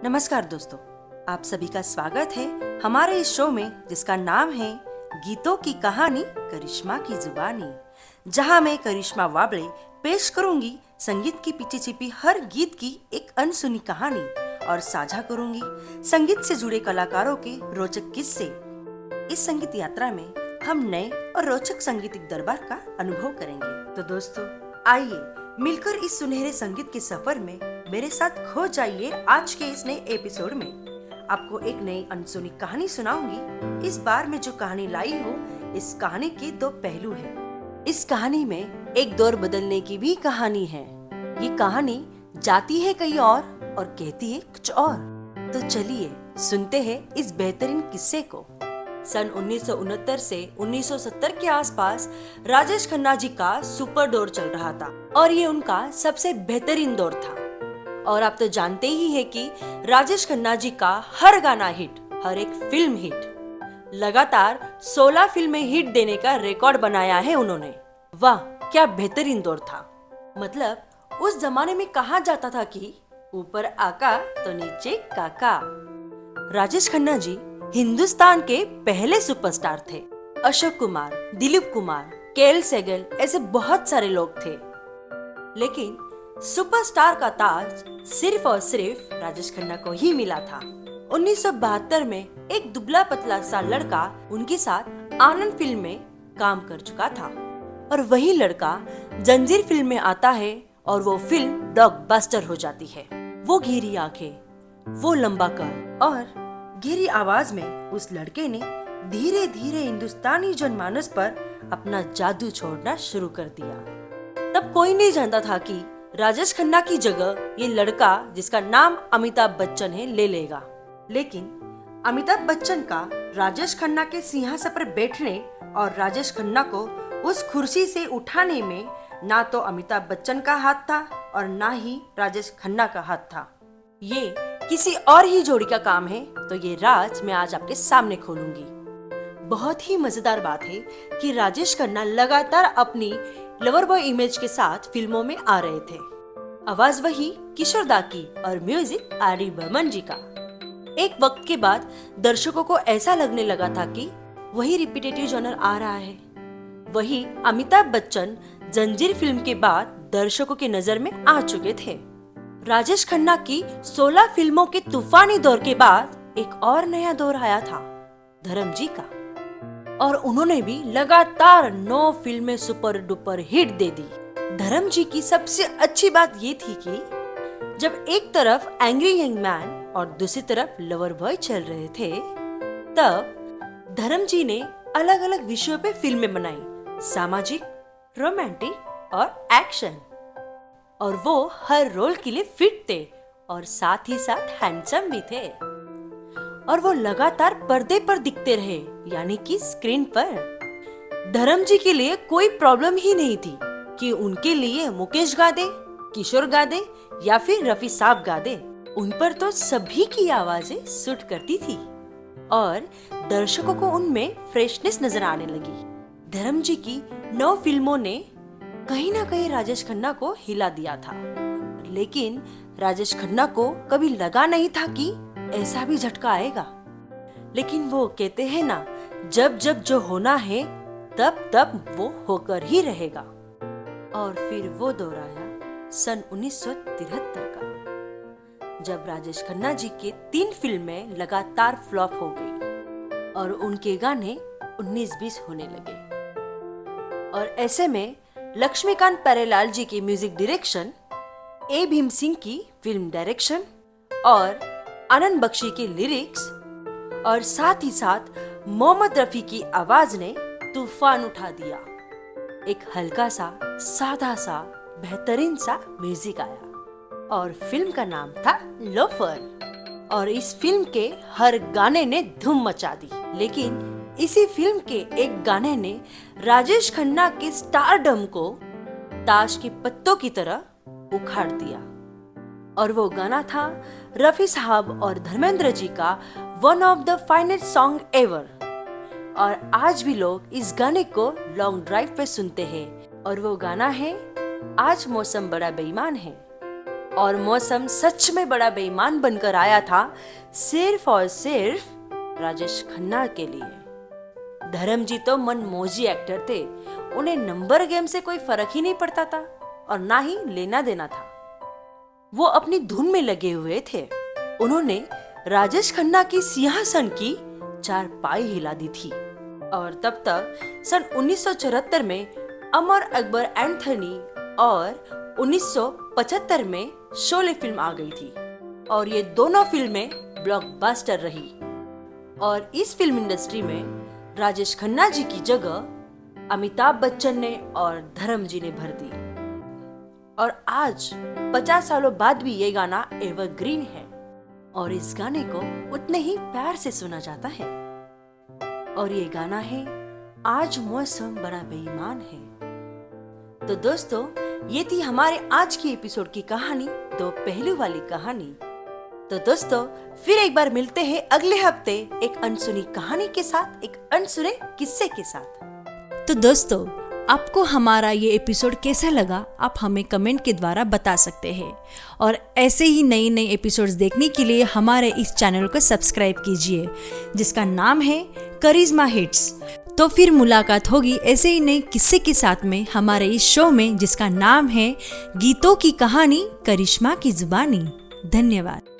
नमस्कार दोस्तों, आप सभी का स्वागत है हमारे इस शो में जिसका नाम है गीतों की कहानी करिश्मा की जुबानी, जहां मैं करिश्मा वाबले पेश करूंगी संगीत की पीछे छिपी हर गीत की एक अनसुनी कहानी और साझा करूंगी संगीत से जुड़े कलाकारों के रोचक किस्से। इस संगीत यात्रा में हम नए और रोचक संगीतिक दरबार का अनुभव करेंगे। तो दोस्तों, आइए मिलकर इस सुनहरे संगीत के सफर में मेरे साथ खो जाइए। आज के इस नए एपिसोड में आपको एक नई अनसुनी कहानी सुनाऊंगी। इस बार मैं जो कहानी लाई हूँ, इस कहानी के दो पहलू हैं। इस कहानी में एक दौर बदलने की भी कहानी है। ये कहानी जाती है कहीं और कहती है कुछ और। तो चलिए सुनते हैं इस बेहतरीन किस्से को। सन 1969 से 1970 के आसपास राजेश खन्ना जी का सुपर दौर चल रहा था और ये उनका सबसे बेहतरीन दौर था। और आप तो जानते ही हैं कि राजेश खन्ना जी का हर गाना हिट, हर एक फिल्म हिट, लगातार 16 फिल्में हिट देने का रिकॉर्ड बनाया है उन्होंने। वाह, क्या बेहतरीन दौर था। मतलब उस जमाने में कहा जाता था कि ऊपर आका तो नीचे काका। राजेश खन्ना जी हिंदुस्तान के पहले सुपरस्टार थे। अशोक कुमार, दिलीप कुमार, के.एल. सेगल ऐसे बहुत सारे लोग थे, लेकिन सुपरस्टार का ताज सिर्फ और सिर्फ राजेश खन्ना को ही मिला था। 1972 में एक दुबला पतला सा लड़का उनके साथ आनंद फिल्म में काम कर चुका था और वही लड़का जंजीर फिल्म में आता है और वो फिल्म ब्लॉकबस्टर हो जाती है। वो घेरी आंखें, वो लंबा कर और गहरी आवाज में उस लड़के ने धीरे धीरे हिंदुस्तानी जनमानस पर अपना जादू छोड़ना शुरू कर दिया। तब कोई नहीं जानता था कि राजेश खन्ना की जगह ये लड़का जिसका नाम अमिताभ बच्चन है ले लेगा। लेकिन अमिताभ बच्चन का राजेश खन्ना के सिंहासन पर बैठने और राजेश खन्ना को उस कुर्सी से उठाने में ना तो अमिताभ बच्चन का हाथ था और ना ही राजेश खन्ना का हाथ था। ये किसी और ही जोड़ी का काम है। तो ये राज मैं आज आपके सामने खोलूंगी। बहुत ही मजेदार बात है कि राजेश खन्ना लगातार अपनी लवर बॉय इमेज के साथ फिल्मों में आ रहे थे। आवाज वही किशोर दा की और म्यूजिक आर.डी. बर्मन जी का। एक वक्त के बाद दर्शकों को ऐसा लगने लगा था कि वही रिपीटेटिव जॉनर आ रहा है। वही अमिताभ बच्चन जंजीर फिल्म के बाद दर्शकों की नजर में आ चुके थे। राजेश खन्ना की 16 फिल्मों के तूफानी दौर के बाद एक और नया दौर आया था, धर्म जी का, और उन्होंने भी लगातार 9 फिल्में सुपर डुपर हिट दे दी। धर्म जी की सबसे अच्छी बात ये थी कि जब एक तरफ एंग्री यंग मैन और दूसरी तरफ लवर बॉय चल रहे थे, तब धर्म जी ने अलग अलग विषयों पे फिल्में बनाई, सामाजिक, रोमांटिक और एक्शन। और वो हर रोल के लिए फिट थे और साथ ही साथ हैंडसम भी थे। और वो लगातार पर्दे पर दिखते रहे, यानी कि स्क्रीन पर। धर्म जी के लिए कोई प्रॉब्लम ही नहीं थी कि उनके लिए मुकेश गा दे, किशोर गा दे या फिर रफी साहब गा दे। उन पर तो सभी की आवाजें सूट करती थी और दर्शकों को उनमें फ्रेशनेस नजर आने लगी। धर्म जी की 9 फिल्मों ने कहीं ना कहीं राजेश खन्ना को हिला दिया था, लेकिन राजेश खन्ना को कभी लगा नहीं था कि ऐसा भी झटका आएगा। लेकिन वो कहते हैं ना, जब जब जो होना है तब तब वो होकर ही रहेगा। और फिर वो दौर आया सन 1973 का, जब राजेश खन्ना जी के 3 फिल्में लगातार फ्लॉप हो गई और उनके गाने 19-20 होने लगे। और ऐसे में लक्ष्मीकांत प्यारेलाल जी की म्यूजिक डायरेक्शन, ए भीम सिंह की फिल्म डायरेक्शन और आनंद बख्शी के लिरिक्स और साथ ही साथ मोहम्मद रफी की आवाज ने तूफान उठा दिया। एक हल्का सा, सादा सा, बेहतरीन सा म्यूजिक आया और फिल्म का नाम था लोफर। और इस फिल्म के हर गाने ने धूम मचा दी। लेकिन इसी फिल्म के एक गाने ने राजेश खन्ना के स्टारडम को ताश के पत्तों की तरह उखाड़ दिया। और वो गाना था रफी साहब और धर्मेंद्र जी का one of the finest song ever. और आज भी लोग इस गाने को लॉन्ग ड्राइव पे सुनते हैं और वो गाना है आज मौसम बड़ा बेईमान है। और मौसम सच में बड़ा बेईमान बनकर आया था सिर्फ और सिर्फ राजेश खन्ना के लिए। धर्मजी तो मनमौजी एक्टर थे, उन्हें नंबर गेम से कोई फर्क ही नहीं पड़ता था और ना ही लेना देना था। वो अपनी धुन में लगे हुए थे। उन्होंने राजेश खन्ना की सिंहासन की चारपाई हिला दी थी। और तब तक सन 1974 में अमर अकबर एंथनी और 1975 में शोले फिल्म आ गई थी और ये दोनों फिल्में ब्लॉकबस्टर रही। और इस फिल्म इंडस्ट्री में राजेश खन्ना जी की जगह अमिताभ बच्चन ने और धर्मजी ने भर दी। और आज 50 सालों बाद भी ये गाना एवरग्रीन है और इस गाने को उतने ही प्यार से सुना जाता है। और ये गाना है आज मौसम बड़ा बेईमान है। तो दोस्तों, ये थी हमारे आज की एपिसोड की कहानी, दो पहलू वाली कहानी। तो दोस्तों, फिर एक बार मिलते हैं अगले हफ्ते एक अनसुनी कहानी के साथ, एक अनसुने किस्से के साथ। तो दोस्तों, आपको हमारा ये एपिसोड कैसा लगा आप हमें कमेंट के द्वारा बता सकते हैं। और ऐसे ही नई नई एपिसोड्स देखने के लिए हमारे इस चैनल को सब्सक्राइब कीजिए जिसका नाम है करिश्मा हिट्स। तो फिर मुलाकात होगी ऐसे ही नए किस्से के साथ में हमारे इस शो में जिसका नाम है गीतों की कहानी करिश्मा की जुबानी। धन्यवाद।